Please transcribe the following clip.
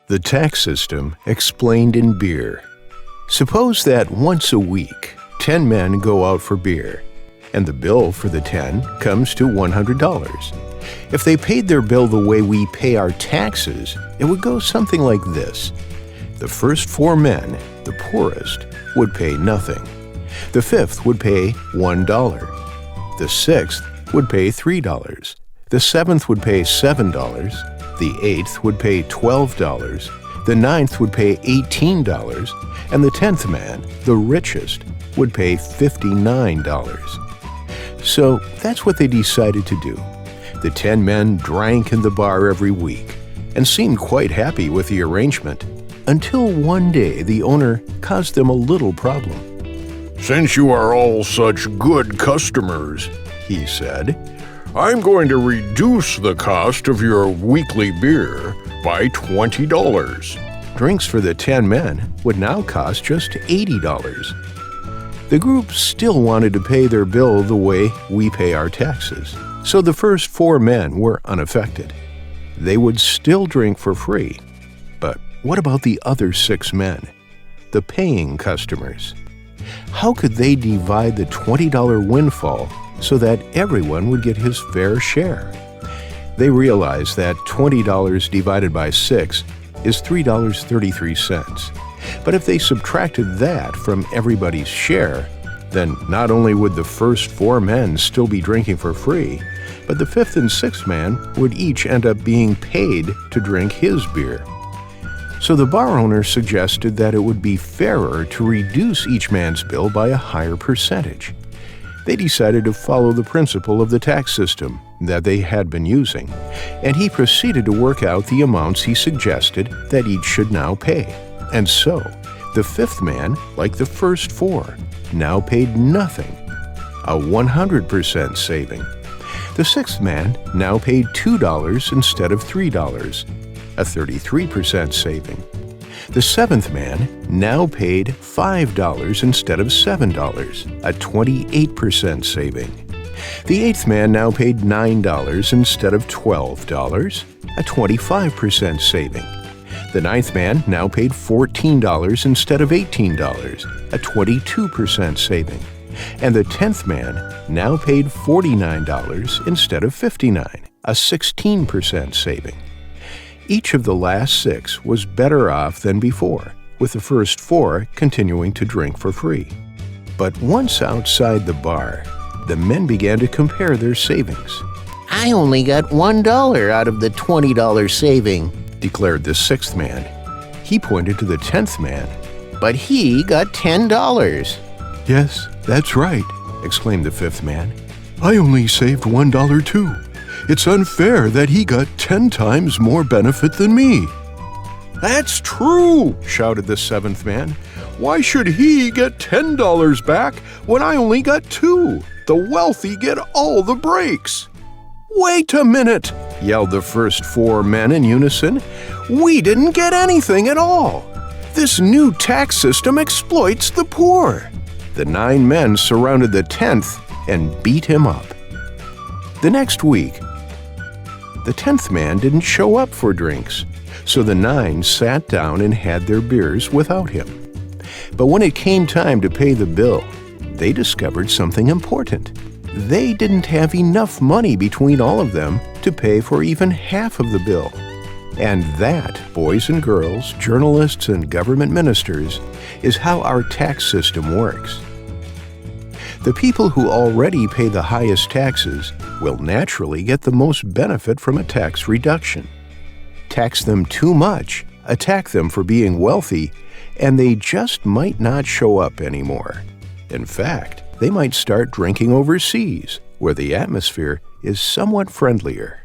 The tax system explained in beer. Suppose that once a week, 10 men go out for beer, and the bill for the 10 comes to $100. If they paid their bill the way we pay our taxes, it would go something like this. The first 4 men, the poorest, would pay nothing. The 5th would pay $1. The 6th would pay $3. The 7th would pay $7. The 8th would pay $12, the 9th would pay $18, and the 10th man, the richest, would pay $59. So that's what they decided to do. The 10 men drank in the bar every week and seemed quite happy with the arrangement, until one day the owner caused them a little problem. "Since you are all such good customers," he said, "I'm going to reduce the cost of your weekly beer by $20. Drinks for the 10 men would now cost just $80. The group still wanted to pay their bill the way we pay our taxes, so the first 4 men were unaffected. They would still drink for free. But what about the other 6 men, the paying customers? How could they divide the $20 windfall so that everyone would get his fair share? They realized that $20 divided by 6 is $3.33. But if they subtracted that from everybody's share, then not only would the first 4 men still be drinking for free, but the 5th and 6th man would each end up being paid to drink his beer. So the bar owner suggested that it would be fairer to reduce each man's bill by a higher percentage. They decided to follow the principle of the tax system that they had been using, and he proceeded to work out the amounts he suggested that each should now pay. And so, the 5th man, like the first 4, now paid nothing, a 100% saving. The 6th man now paid $2 instead of $3, a 33% saving. The 7th man now paid $5 instead of $7, a 28% saving. The 8th man now paid $9 instead of $12, a 25% saving. The 9th man now paid $14 instead of $18, a 22% saving. And the 10th man now paid $49 instead of $59, a 16% saving. Each of the last 6 was better off than before, with the first 4 continuing to drink for free. But once outside the bar, the men began to compare their savings. "I only got $1 out of the $20 saving," declared the 6th man. He pointed to the 10th man. "But he got $10. "Yes, that's right," exclaimed the 5th man. "I only saved $1 too. It's unfair that he got 10 times more benefit than me." "That's true," shouted the 7th man. "Why should he get $10 back when I only got 2? The wealthy get all the breaks." "Wait a minute," yelled the first 4 men in unison. "We didn't get anything at all. This new tax system exploits the poor." The 9 men surrounded the 10th and beat him up. The next week, the 10th man didn't show up for drinks, so the 9 sat down and had their beers without him. But when it came time to pay the bill, they discovered something important. They didn't have enough money between all of them to pay for even half of the bill. And that, boys and girls, journalists and government ministers, is how our tax system works. The people who already pay the highest taxes will naturally get the most benefit from a tax reduction. Tax them too much, attack them for being wealthy, and they just might not show up anymore. In fact, they might start drinking overseas, where the atmosphere is somewhat friendlier.